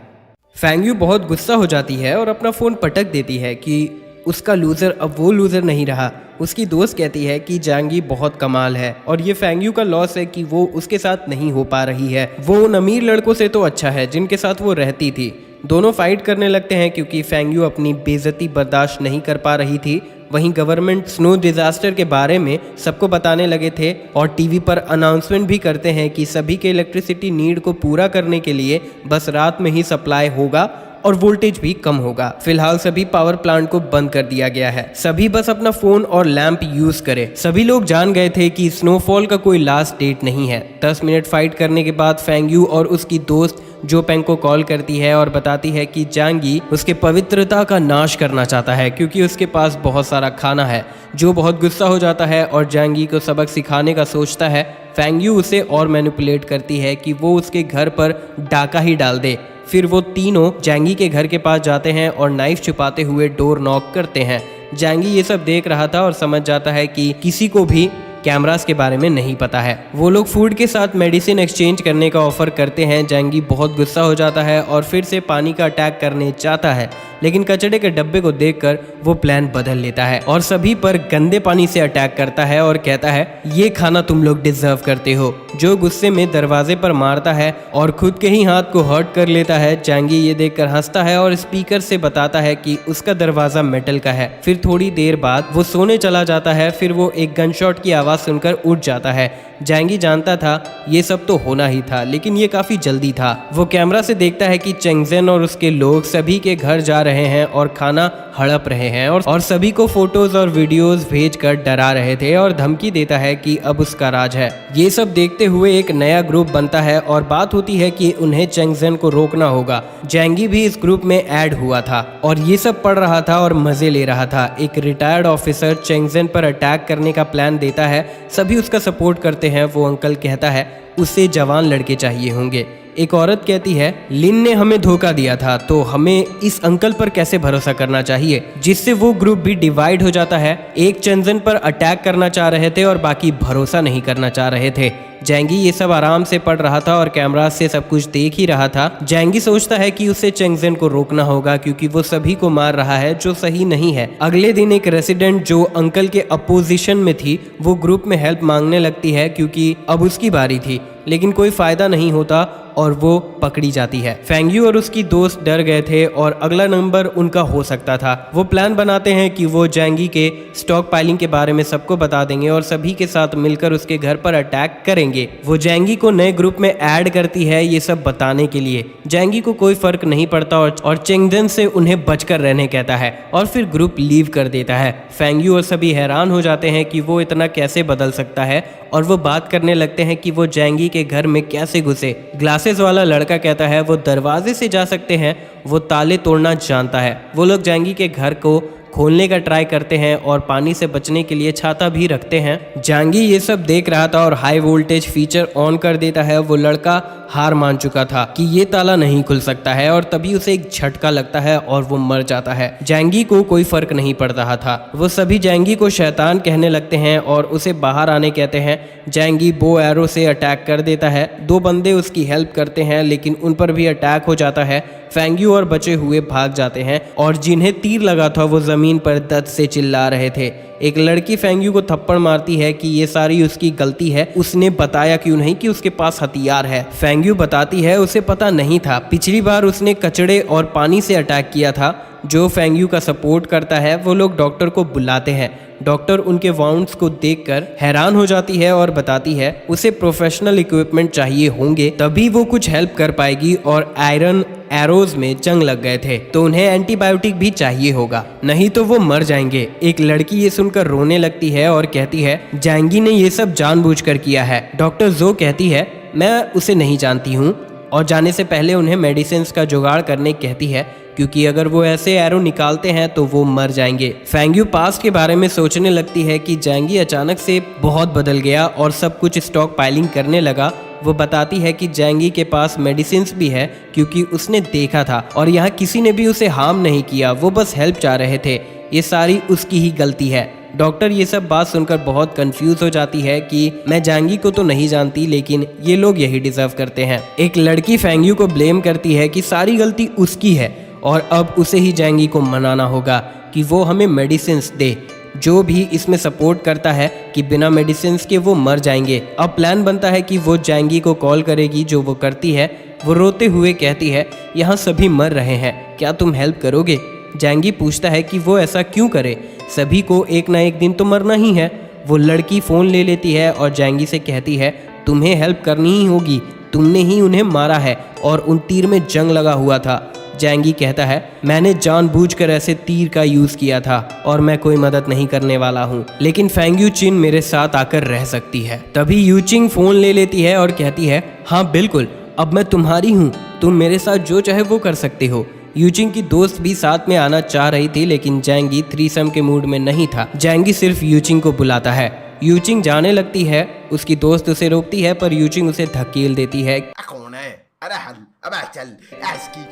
फैंग यू बहुत गुस्सा हो जाती है और अपना फोन पटक देती है कि उसका लूजर अब वो लूजर नहीं रहा। उसकी दोस्त कहती है कि जांगी बहुत कमाल है और ये फैंग यू का लॉस है कि वो उसके साथ नहीं हो पा रही है। वो उन अमीर लड़कों से तो अच्छा है जिनके साथ वो रहती थी। दोनों फाइट करने लगते हैं क्योंकि फैंग यू अपनी बेइज्जती बर्दाश्त नहीं कर पा रही थी। वहीं गवर्नमेंट स्नो डिजास्टर के बारे में सबको बताने लगे थे और टीवी पर अनाउंसमेंट भी करते हैं कि सभी के इलेक्ट्रिसिटी नीड को पूरा करने के लिए बस रात में ही सप्लाई होगा और वोल्टेज भी कम होगा। फिलहाल सभी पावर प्लांट को बंद कर दिया गया है, सभी बस अपना फोन और लैंप यूज करें। सभी लोग जान गए थे कि स्नोफॉल का कोई लास्ट डेट नहीं है। 10 मिनट फाइट करने के बाद फैंग यू और उसकी दोस्त जो पेंग को कॉल करती है और बताती है कि जांगी उसके पवित्रता का नाश करना चाहता है क्योंकि उसके पास बहुत सारा खाना है। जो बहुत गुस्सा हो जाता है और जांगी को सबक सिखाने का सोचता है। फैंग यू उसे और मैनिपुलेट करती है कि वो उसके घर पर डाका ही डाल दे। फिर वो तीनों जांगी के घर के पास जाते हैं और नाइफ छुपाते हुए डोर नॉक करते हैं। जांगी ये सब देख रहा था और समझ जाता है कि किसी को भी कैमरास के बारे में नहीं पता है। वो लोग फूड के साथ मेडिसिन एक्सचेंज करने का ऑफर करते हैं। जांगी बहुत गुस्सा हो जाता है और फिर से पानी का अटैक करने चाहता है, लेकिन कचड़े के डब्बे को देखकर वो प्लान बदल लेता है और सभी पर गंदे पानी से अटैक करता है और कहता है ये खाना तुम लोग डिजर्व करते हो। जो गुस्से में दरवाजे पर मारता है और खुद के ही हाथ को हर्ट कर लेता है। जांगी ये देखकर हंसता है और स्पीकर से बताता है कि उसका दरवाजा मेटल का है। फिर थोड़ी देर बाद वो सोने चला जाता है। फिर वो एक गन शॉट की आवाज सुनकर उठ जाता है। जांगी जानता था ये सब तो होना ही था, लेकिन ये काफी जल्दी था। वो कैमरा से देखता है कि चेंगजेन और उसके लोग सभी के घर जा रहे हैं और खाना हड़प रहे हैं और सभी को फोटोज और वीडियोस भेजकर डरा रहे थे और धमकी देता है कि अब उसका राज है। ये सब देखते हुए एक नया ग्रुप बनता है और बात होती है कि उन्हें चेंगजेन को रोकना होगा। जांगी भी इस ग्रुप में ऐड हुआ था और ये सब पढ़ रहा था और मजे ले रहा था। एक रिटायर्ड ऑफिसर चेंगजेन पर अटैक करने का प्लान देता है। सभी उसका सपोर्ट करते हैं। वो अंकल कहता है उसे जवान लड़के चाहिए होंगे। एक औरत कहती है, लिन ने हमें धोखा दिया था, तो हमें इस अंकल पर कैसे भरोसा करना चाहिए। जिससे वो ग्रुप भी डिवाइड हो जाता है। एक चेंजन पर अटैक करना चाह रहे थे और बाकी भरोसा नहीं करना चाह रहे थे। जैंगी ये सब आराम से पढ़ रहा था और कैमरा से सब कुछ देख ही रहा था। जैंगी सोचता है कि उसे चेंगजेन को रोकना होगा क्योंकि वो सभी को मार रहा है, जो सही नहीं है। अगले दिन एक रेसिडेंट जो अंकल के अपोजिशन में थी, वो ग्रुप में हेल्प मांगने लगती है क्योंकि अब उसकी बारी थी, लेकिन कोई फायदा नहीं होता और वो पकड़ी जाती है। फेंगयू और उसकी दोस्त डर गए थे और अगला नंबर उनका हो सकता था। वो प्लान बनाते हैं कि वो जैंगी के स्टॉक पाइलिंग के बारे में सबको बता देंगे और सभी के साथ मिलकर उसके घर पर अटैक करेंगे। वो जैंगी को नए ग्रुप में ऐड करती है ये सब बताने के लिए। जैंगी को कोई फर्क नहीं पड़ता और चेंगजेन से उन्हें बचकर रहने कहता है और फिर ग्रुप लीव कर देता है। फेंगयू और सभी हैरान हो जाते हैं कि वो इतना कैसे बदल सकता है और वो बात करने लगते हैं कि वो जैंगी के घर में कैसे घुसे। ग्लासेस वाला लड़का कहता है वो दरवाजे से जा सकते हैं, वो ताले तोड़ना जानता है। वो लोग जैंगी के घर को खोलने का ट्राई करते हैं और पानी से बचने के लिए छाता भी रखते हैं। जैंगी ये सब देख रहा था और हाई वोल्टेज फीचर ऑन कर देता है। वो लड़का हार मान चुका था कि ये ताला नहीं खुल सकता है और तभी उसे एक झटका लगता है और वो मर जाता है। जैंगी को कोई फर्क नहीं पड़ रहा था। वो सभी जैंगी को शैतान कहने लगते हैं और उसे बाहर आने कहते हैं। जैंगी बो एरो से अटैक कर देता है। 2 बंदे उसकी हेल्प करते हैं लेकिन उन पर भी अटैक हो जाता है। फेंगयू और बचे हुए भाग जाते हैं और जिन्हें तीर लगा था वो जमीन पर दर्द से चिल्ला रहे थे। एक लड़की फेंगयू को थप्पड़ मारती है कि ये सारी उसकी गलती है, उसने बताया क्यों नहीं कि उसके पास हथियार है। फेंगयू बताती है उसे पता नहीं था, पिछली बार उसने कचड़े और पानी से अटैक किया था। जो फेंगयू का सपोर्ट करता है वो लोग डॉक्टर को बुलाते हैं। डॉक्टर उनके वाउंड्स को देखकर हैरान हो जाती है और बताती है उसे प्रोफेशनल इक्विपमेंट चाहिए होंगे, तभी वो कुछ हेल्प कर पाएगी और आयरन एरोज में जंग लग गए थे तो उन्हें एंटीबायोटिक भी चाहिए होगा, नहीं तो वो मर जाएंगे। एक लड़की ये सुनकर रोने लगती है और कहती है जैंगी ने ये सब जानबूझकर किया है। डॉक्टर जो कहती है मैं उसे नहीं जानती हूँ और जाने से पहले उन्हें मेडिसिन का जुगाड़ करने कहती है क्योंकि अगर वो ऐसे एरो निकालते हैं तो वो मर जाएंगे। फेंगयू पास्ट के बारे में सोचने लगती है कि जैंगी अचानक से बहुत बदल गया और सब कुछ स्टॉक पाइलिंग करने लगा। वो बताती है कि जैंगी के पास मेडिसिन भी है क्योंकि उसने देखा था और यहाँ किसी ने भी उसे हार्म नहीं किया, वो बस हेल्प चाह रहे थे। ये सारी उसकी ही गलती है। डॉक्टर ये सब बात सुनकर बहुत कंफ्यूज हो जाती है कि मैं जैंगी को तो नहीं जानती लेकिन ये लोग यही डिजर्व करते हैं। एक लड़की फेंगयू को ब्लेम करती है कि सारी गलती उसकी है और अब उसे ही जैंगी को मनाना होगा कि वो हमें मेडिसिन दे। जो भी इसमें सपोर्ट करता है कि बिना मेडिसिन के वो मर जाएंगे। अब प्लान बनता है कि वो जैंगी को कॉल करेगी, जो वो करती है। वो रोते हुए कहती है यहाँ सभी मर रहे हैं, क्या तुम हेल्प करोगे। जैंगी पूछता है कि वो ऐसा क्यों करे, सभी को एक ना एक दिन तो मरना ही है। वो लड़की फ़ोन ले लेती है और जैंगी से कहती है तुम्हें हेल्प करनी ही होगी, तुमने ही उन्हें मारा है और उन तीर में जंग लगा हुआ था। जैंगी कहता है मैंने जानबूझकर ऐसे तीर का यूज़ किया था और मैं कोई मदद नहीं करने वाला हूँ, लेकिन फेंगयू चिन मेरे साथ आकर रह सकती है। तभी यूचिंग फ़ोन ले लेती है और कहती है हाँ बिल्कुल, अब मैं तुम्हारी हूँ, तुम मेरे साथ जो चाहे वो कर सकते हो। यूचिंग की दोस्त भी साथ में आना चाह रही थी लेकिन जैंगी थ्रीसम के मूड में नहीं था। जैंगी सिर्फ यूचिंग को बुलाता है। यूचिंग जाने लगती है, उसकी दोस्त उसे रोकती है पर यूचिंग उसे धकेल देती है।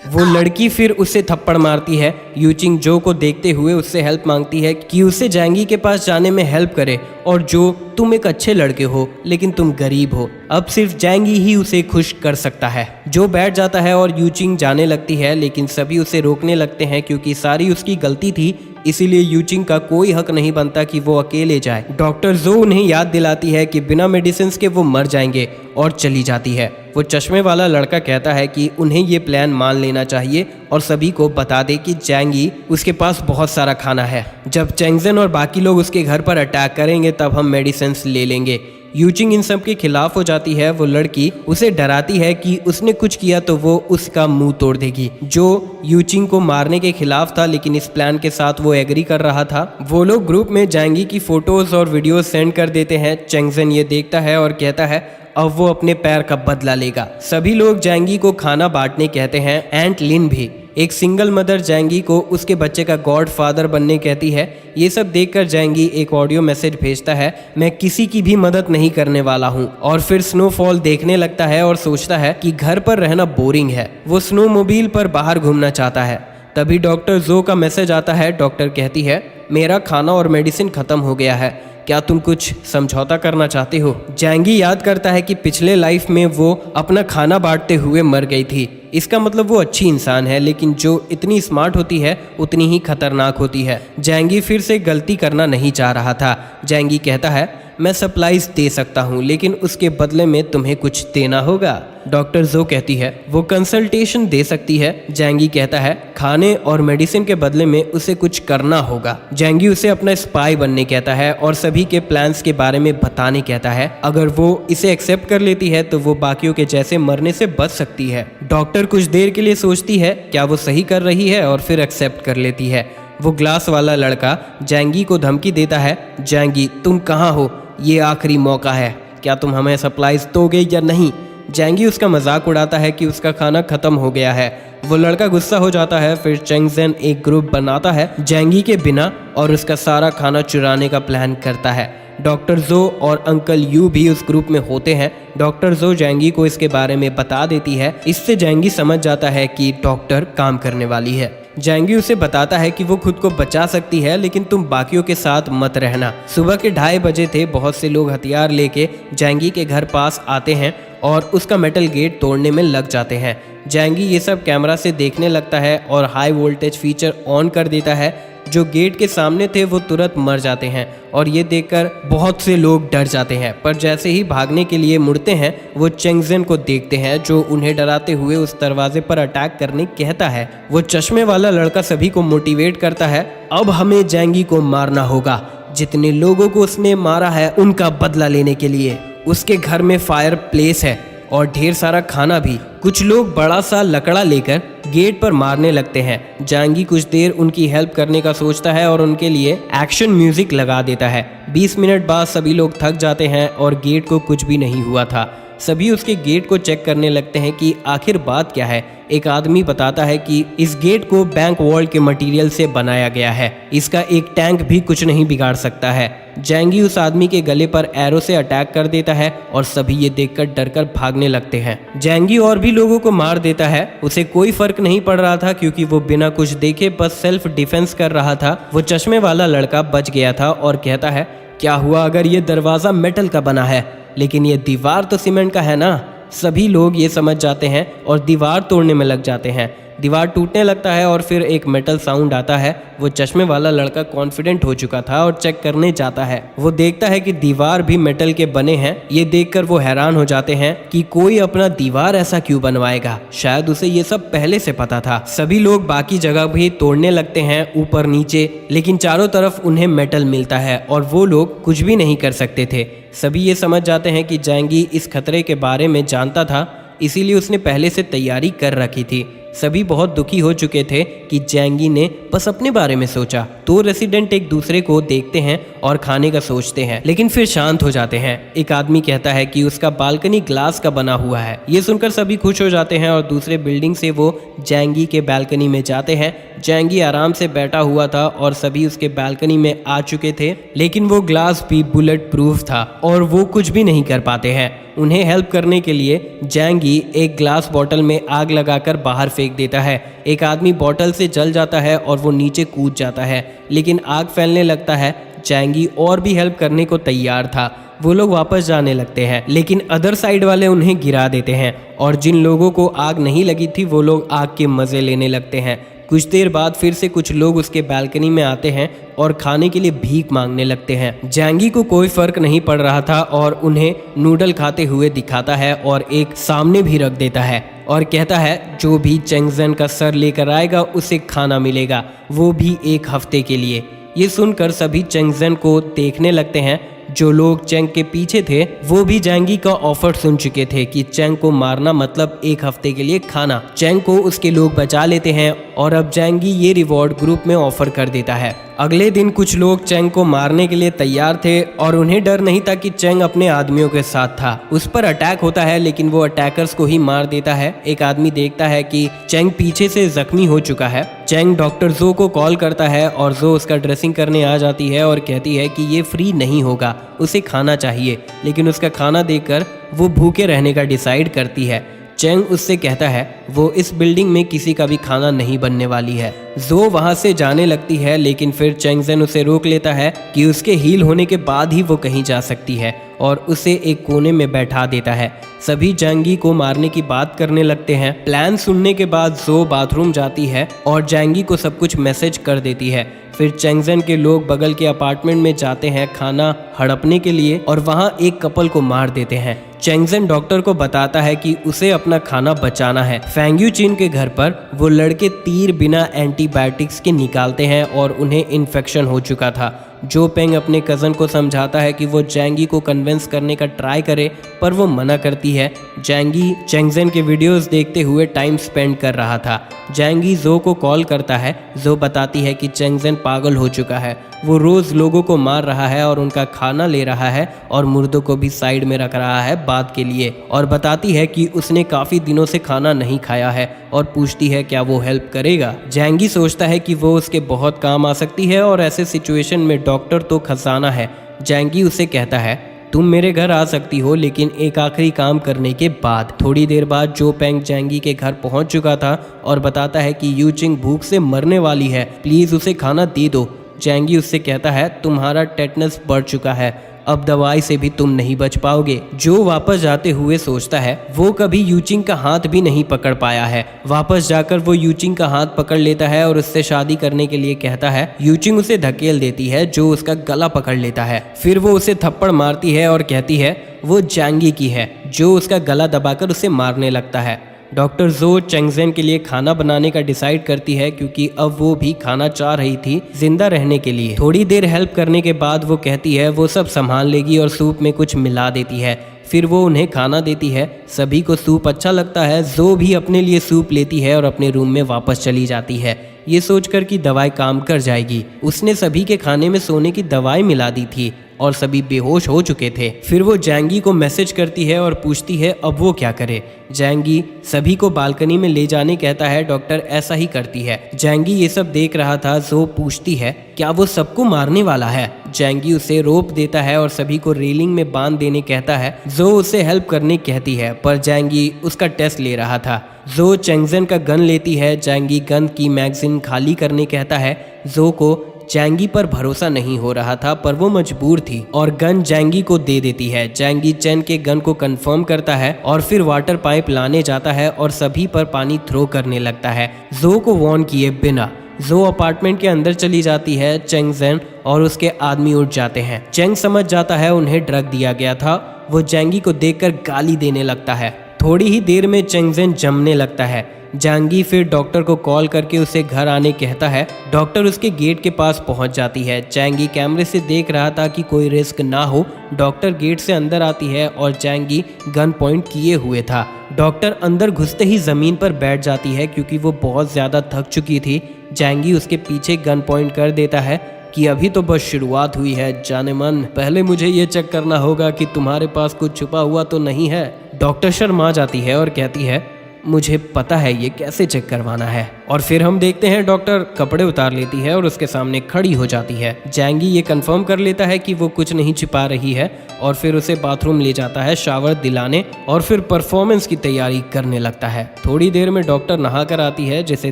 वो लड़की फिर उससे थप्पड़ मारती है। यूचिंग जो को देखते हुए उससे हेल्प मांगती है कि उसे जैंगी के पास जाने में हेल्प करे और जो तुम एक अच्छे लड़के हो लेकिन तुम गरीब हो, अब सिर्फ जैंगी ही उसे खुश कर सकता है। जो बैठ जाता है और यूचिंग जाने लगती है लेकिन सभी उसे रोकने लगते हैं क्योंकि सारी उसकी गलती थी, इसीलिए यूचिंग का कोई हक नहीं बनता कि वो अकेले जाए। डॉक्टर जो उन्हें याद दिलाती है कि बिना मेडिसिन के वो मर जाएंगे और चली जाती है। वो चश्मे वाला लड़का कहता है कि उन्हें ये प्लान मान लेना चाहिए और सभी को बता दे कि जैंगी उसके पास बहुत सारा खाना है। जब चेंगजेन और बाकी लोग उसके घर पर अटैक करेंगे तब हम मेडिसिन ले लेंगे। यूचिंग इन सब के खिलाफ हो जाती है। वो लड़की उसे डराती है कि उसने कुछ किया तो वो उसका मुंह तोड़ देगी। जो यूचिंग को मारने के खिलाफ था लेकिन इस प्लान के साथ वो एग्री कर रहा था। वो लोग ग्रुप में जैंगी की फोटोज और वीडियोस सेंड कर देते हैं। चेंगजेन ये देखता है और कहता है अब वो अपने पैर का बदला लेगा। सभी लोग जैंगी को खाना बांटने कहते हैं, एंट लिन भी। एक सिंगल मदर जैंगी को उसके बच्चे का गॉड फादर बनने कहती है। ये सब देखकर जैंगी एक ऑडियो मैसेज भेजता है, मैं किसी की भी मदद नहीं करने वाला हूँ। और फिर स्नोफॉल देखने लगता है और सोचता है कि घर पर रहना बोरिंग है। वो स्नोमोबाइल पर बाहर घूमना चाहता है। तभी डॉक्टर जो का मैसेज आता है। डॉक्टर कहती है, मेरा खाना और मेडिसिन खत्म हो गया है, क्या तुम कुछ समझौता करना चाहते हो? जैंगी याद करता है कि पिछले लाइफ में वो अपना खाना बांटते हुए मर गई थी। इसका मतलब वो अच्छी इंसान है, लेकिन जो इतनी स्मार्ट होती है उतनी ही खतरनाक होती है। जैंगी फिर से गलती करना नहीं चाह रहा था। जैंगी कहता है, मैं सप्लाईज दे सकता हूँ, लेकिन उसके बदले में तुम्हें कुछ देना होगा। डॉक्टर जो कहती है, वो कंसल्टेशन दे सकती है। जैंगी कहता है, खाने और मेडिसिन के बदले में उसे कुछ करना होगा। जैंगी उसे अपना स्पाई बनने कहता है और सभी के प्लान्स के बारे में बताने कहता है। अगर वो इसे एक्सेप्ट कर लेती है तो वो बाकियों के जैसे मरने से बच सकती है। डॉक्टर कुछ देर के लिए सोचती है क्या वो सही कर रही है, और फिर एक्सेप्ट कर लेती है। वो ग्लास वाला लड़का जैंगी को धमकी देता है, जैंगी तुम कहाँ हो, ये आखिरी मौका है, क्या तुम हमें सप्लाईज दोगे या नहीं? जैंगी उसका मजाक उड़ाता है कि उसका खाना खत्म हो गया है। वो लड़का गुस्सा हो जाता है। फिर चेंगजेन एक ग्रुप बनाता है जैंगी के बिना और उसका सारा खाना चुराने का प्लान करता है। डॉक्टर जो और अंकल यू भी उस ग्रुप में होते हैं। डॉक्टर जो जैंगी को इसके बारे में बता देती है। इससे जैंगी समझ जाता है कि डॉक्टर काम करने वाली है। जैंगी उसे बताता है कि वो खुद को बचा सकती है, लेकिन तुम बाकियों के साथ मत रहना। सुबह के 2:30 बजे थे। बहुत से लोग हथियार लेके जैंगी के घर पास आते हैं और उसका मेटल गेट तोड़ने में लग जाते हैं। जैंगी ये सब कैमरा से देखने लगता है और हाई वोल्टेज फीचर ऑन कर देता है। जो गेट के सामने थे वो तुरंत मर जाते हैं और ये देखकर बहुत से लोग डर जाते हैं। पर जैसे ही भागने के लिए मुड़ते हैं वो चेंगजेन को देखते हैं, जो उन्हें डराते हुए उस दरवाजे पर अटैक करने कहता है। वो चश्मे वाला लड़का सभी को मोटिवेट करता है, अब हमें जैंगी को मारना होगा। जितने लोगों को उसने मारा है उनका बदला लेने के लिए। उसके घर में फायर प्लेस है और ढेर सारा खाना भी। कुछ लोग बड़ा सा लकड़ा लेकर गेट पर मारने लगते हैं। जैंगी कुछ देर उनकी हेल्प करने का सोचता है और उनके लिए एक्शन म्यूजिक लगा देता है। 20 मिनट बाद सभी लोग थक जाते हैं और गेट को कुछ भी नहीं हुआ था। सभी उसके गेट को चेक करने लगते हैं कि आखिर बात क्या है। एक आदमी बताता है कि इस गेट को बैंक वॉल के मटेरियल से बनाया गया है, इसका एक टैंक भी कुछ नहीं बिगाड़ सकता है। जैंगी उस आदमी के गले पर एरो से अटैक कर देता है और सभी ये देखकर डरकर भागने लगते हैं। जैंगी और भी लोगों को मार देता है। उसे कोई फर्क नहीं पड़ रहा था क्योंकि वो बिना कुछ देखे बस सेल्फ डिफेंस कर रहा था। वो चश्मे वाला लड़का बच गया था और कहता है, क्या हुआ अगर ये दरवाजा मेटल का बना है, लेकिन ये दीवार तो सीमेंट का है ना। सभी लोग ये समझ जाते हैं और दीवार तोड़ने में लग जाते हैं। दीवार टूटने लगता है और फिर एक मेटल साउंड आता है। वो चश्मे वाला लड़का कॉन्फिडेंट हो चुका था और चेक करने जाता है। वो देखता है कि दीवार भी मेटल के बने हैं। ये देखकर वो हैरान हो जाते हैं कि कोई अपना दीवार ऐसा क्यों बनवाएगा। शायद उसे ये सब पहले से पता था। सभी लोग बाकी जगह भी तोड़ने लगते हैं, ऊपर नीचे, लेकिन चारों तरफ उन्हें मेटल मिलता है और वो लोग कुछ भी नहीं कर सकते थे। सभी ये समझ जाते हैं कि जैंगी इस खतरे के बारे में जानता था, इसीलिए उसने पहले से तैयारी कर रखी थी। सभी बहुत दुखी हो चुके थे कि जैंगी ने बस अपने बारे में सोचा। तो रेसिडेंट एक दूसरे को देखते हैं और खाने का सोचते हैं, लेकिन फिर शांत हो जाते हैं। एक आदमी कहता है कि उसका बालकनी ग्लास का बना हुआ है। ये सुनकर सभी खुश हो जाते हैं और दूसरे बिल्डिंग से वो जैंगी के बालकनी में जाते हैं। जैंगी आराम से बैठा हुआ था और सभी उसके बालकनी में आ चुके थे, लेकिन वो ग्लास भी बुलेट प्रूफ था और वो कुछ भी नहीं कर पाते हैं। उन्हें हेल्प करने के लिए जैंगी एक ग्लास बॉटल में आग लगाकर बाहर फेंक देता है। एक आदमी बॉटल से जल जाता है और वो नीचे कूद जाता है, लेकिन आग फैलने लगता है। जैंगी और भी हेल्प करने को तैयार था। वो लोग वापस जाने लगते हैं, लेकिन अदर साइड वाले उन्हें गिरा देते हैं और जिन लोगों को आग नहीं लगी थी वो लोग आग के मजे लेने लगते हैं। कुछ देर बाद फिर से कुछ लोग उसके बालकनी में आते हैं और खाने के लिए भीख मांगने लगते हैं। जैंगी को कोई फर्क नहीं पड़ रहा था और उन्हें नूडल खाते हुए दिखाता है और एक सामने भी रख देता है और कहता है, जो भी चेंगजेन का सर लेकर आएगा उसे खाना मिलेगा, वो भी 1 हफ्ते के लिए। ये सुनकर सभी चेंगजेन को देखने लगते हैं। जो लोग चेंग के पीछे थे वो भी जैंगी का ऑफर सुन चुके थे कि चेंग को मारना मतलब 1 हफ्ते के लिए खाना। चेंग को उसके लोग बचा लेते हैं और अब जैंगी ये रिवॉर्ड ग्रुप में ऑफर कर देता है। अगले दिन कुछ लोग चेंग को मारने के लिए तैयार थे और उन्हें डर नहीं था कि चेंग अपने आदमियों के साथ था। उस पर अटैक होता है लेकिन वो अटैकर्स को ही मार देता है। एक आदमी देखता है कि चेंग पीछे से जख्मी हो चुका है। चेंग डॉक्टर जो को कॉल करता है और जो उसका ड्रेसिंग करने आ जाती है और कहती है कि ये फ्री नहीं होगा, उसे खाना चाहिए। लेकिन उसका खाना देकर वो भूखे रहने का डिसाइड करती है। चेंग उससे कहता है वो इस बिल्डिंग में किसी का भी खाना नहीं बनने वाली है। जो वहां से जाने लगती है लेकिन फिर चेंगजेन उसे रोक लेता है कि उसके हील होने के बाद ही वो कहीं जा सकती है और उसे एक कोने में बैठा देता है। सभी जैंगी को मारने की बात करने लगते हैं। प्लान सुनने के बाद जो बाथरूम जाती है और जैंगी को सब कुछ मैसेज कर देती है। फिर चेंगजेन के लोग बगल के अपार्टमेंट में जाते हैं खाना हड़पने के लिए और वहां एक कपल को मार देते हैं। चेंगजेन डॉक्टर को बताता है कि उसे अपना खाना बचाना है। फेंग्यू चीन के घर पर वो लड़के तीर बिना एंटीबायोटिक्स के निकालते हैं और उन्हें इन्फेक्शन हो चुका था। जो पेंग अपने कज़न को समझाता है कि वो जैंगी को कन्विंस करने का ट्राई करे पर वो मना करती है। जैंगी चेंगजेन के वीडियोस देखते हुए टाइम स्पेंड कर रहा था। जैंगी जो को कॉल करता है। जो बताती है कि चेंगजेन पागल हो चुका है, वो रोज़ लोगों को मार रहा है और उनका खाना ले रहा है और मुर्दों को भी साइड में रख रहा है बाद के लिए, और बताती है कि उसने काफ़ी दिनों से खाना नहीं खाया है और पूछती है क्या वो हेल्प करेगा। जैंगी सोचता है कि वो उसके बहुत काम आ सकती है और ऐसे सिचुएशन में डॉक्टर तो खजाना है। जैंगी उसे कहता है तुम मेरे घर आ सकती हो लेकिन एक आखिरी काम करने के बाद। थोड़ी देर बाद जो पेंग जैंगी के घर पहुंच चुका था और बताता है कि यूचिंग भूख से मरने वाली है, प्लीज़ उसे खाना दे दो। जैंगी उससे कहता है तुम्हारा टेटनस बढ़ चुका है, अब दवाई से भी तुम नहीं बच पाओगे। जो वापस जाते हुए सोचता है वो कभी यूचिंग का हाथ भी नहीं पकड़ पाया है। वापस जाकर वो यूचिंग का हाथ पकड़ लेता है और उससे शादी करने के लिए कहता है। यूचिंग उसे धकेल देती है जो उसका गला पकड़ लेता है। फिर वो उसे थप्पड़ मारती है और कहती है वो जैंगी की है, जो उसका गला दबाकर उसे मारने लगता है। डॉक्टर जो चेंगजेन के लिए खाना बनाने का डिसाइड करती है क्योंकि अब वो भी खाना चाह रही थी जिंदा रहने के लिए। थोड़ी देर हेल्प करने के बाद वो कहती है वो सब संभाल लेगी और सूप में कुछ मिला देती है। फिर वो उन्हें खाना देती है। सभी को सूप अच्छा लगता है। जो भी अपने लिए सूप लेती है और अपने रूम में वापस चली जाती है, ये सोचकर कि दवाई काम कर जाएगी। उसने सभी के खाने में सोने की दवाई मिला दी थी और सभी बेहोश हो चुके थे। फिर वो जैंगी को मैसेज करती है और पूछती है अब वो क्या करे। जैंगी सभी को बालकनी में ले जाने कहता है। डॉक्टर ऐसा ही करती है। जैंगी ये सब देख रहा था। जो पूछती है क्या वो सबको मारने वाला है। जैंगी उसे रोप देता है और सभी को रेलिंग में बांध देने कहता है। जो उसे हेल्प करने कहती है पर जैंगी उसका टेस्ट ले रहा था। जो चेंगजेन का गन लेती है। जैंगी गन की मैगजीन खाली करने कहता है। जो को जैंगी पर भरोसा नहीं हो रहा था पर वो मजबूर थी और गन जैंगी को दे देती है। जैंगी चेन के गन को कंफर्म करता है और फिर वाटर पाइप लाने जाता है और सभी पर पानी थ्रो करने लगता है जो को वार्न किए बिना। जो अपार्टमेंट के अंदर चली जाती है। चेंगजेन और उसके आदमी उठ जाते हैं। चेंग समझ जाता है उन्हें ड्रग दिया गया था। वो जैंगी को देखकर गाली देने लगता है। थोड़ी ही देर में चेंगजेन जमने लगता है। जैंगी फिर डॉक्टर को कॉल करके उसे घर आने कहता है। डॉक्टर उसके गेट के पास पहुंच जाती है। जैंगी कैमरे से देख रहा था कि कोई रिस्क ना हो। डॉक्टर गेट से अंदर आती है और जैंगी गन पॉइंट किए हुए था। डॉक्टर अंदर घुसते ही जमीन पर बैठ जाती है क्योंकि वो बहुत ज्यादा थक चुकी थी। जैंगी उसके पीछे गन पॉइंट कर देता है कि अभी तो बस शुरुआत हुई है जाने मन, पहले मुझे ये चेक करना होगा कि तुम्हारे पास कुछ छुपा हुआ तो नहीं है। डॉक्टर शर्मा जाती है और कहती है मुझे पता है ये कैसे चेक करवाना है। और फिर हम देखते हैं डॉक्टर कपड़े उतार लेती है और उसके सामने खड़ी हो जाती है। जैंगी ये कंफर्म कर लेता है कि वो कुछ नहीं छिपा रही है और फिर उसे बाथरूम ले जाता है शावर दिलाने और फिर परफॉर्मेंस की तैयारी करने लगता है। थोड़ी देर में डॉक्टर नहा कर आती है जिसे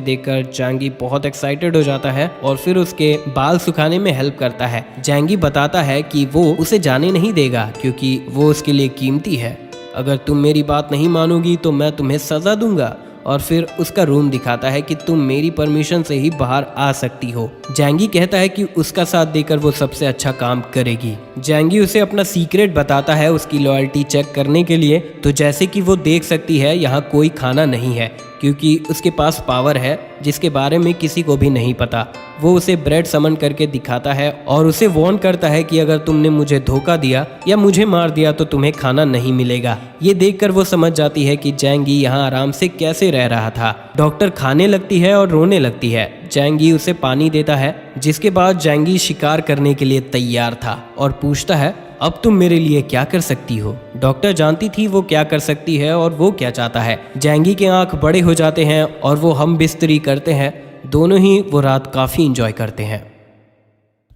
देखकर जैंगी बहुत एक्साइटेड हो जाता है और फिर उसके बाल सुखाने में हेल्प करता है। जैंगी बताता है कि वो उसे जाने नहीं देगा क्योंकि वो उसके लिए कीमती है। अगर तुम मेरी बात नहीं मानोगी तो मैं तुम्हें सजा दूंगा। और फिर उसका रूम दिखाता है कि तुम मेरी परमिशन से ही बाहर आ सकती हो। जैंगी कहता है कि उसका साथ देकर वो सबसे अच्छा काम करेगी। जैंगी उसे अपना सीक्रेट बताता है उसकी लॉयल्टी चेक करने के लिए। तो जैसे कि वो देख सकती है यहाँ कोई खाना नहीं है। क्योंकि उसके पास पावर है जिसके बारे में किसी को भी नहीं पता। वो उसे ब्रेड समन करके दिखाता है और उसे वार्न करता है कि अगर तुमने मुझे धोखा दिया या मुझे मार दिया तो तुम्हें खाना नहीं मिलेगा। ये देखकर वो समझ जाती है कि जैंगी यहाँ आराम से कैसे रह रहा था। डॉक्टर खाने लगती है और रोने लगती है। जैंगी उसे पानी देता है, जिसके बाद जैंगी शिकार करने के लिए तैयार था और पूछता है, अब तुम मेरे लिए क्या कर सकती हो। डॉक्टर जानती थी वो क्या कर सकती है और वो क्या चाहता है। जैंगी के आंख बड़े हो जाते हैं और वो हम बिस्तरी करते हैं। दोनों ही वो रात काफ़ी इंजॉय करते हैं।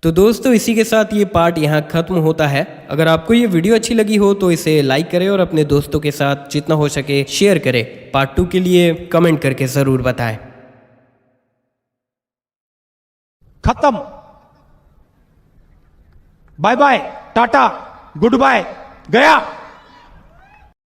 तो दोस्तों इसी के साथ ये पार्ट यहाँ ख़त्म होता है। अगर आपको ये वीडियो अच्छी लगी हो तो इसे लाइक करें और अपने दोस्तों के साथ जितना हो सके शेयर करें। पार्ट 2 के लिए कमेंट करके ज़रूर बताएं। खत्म। Bye bye, tata, good bye, गया।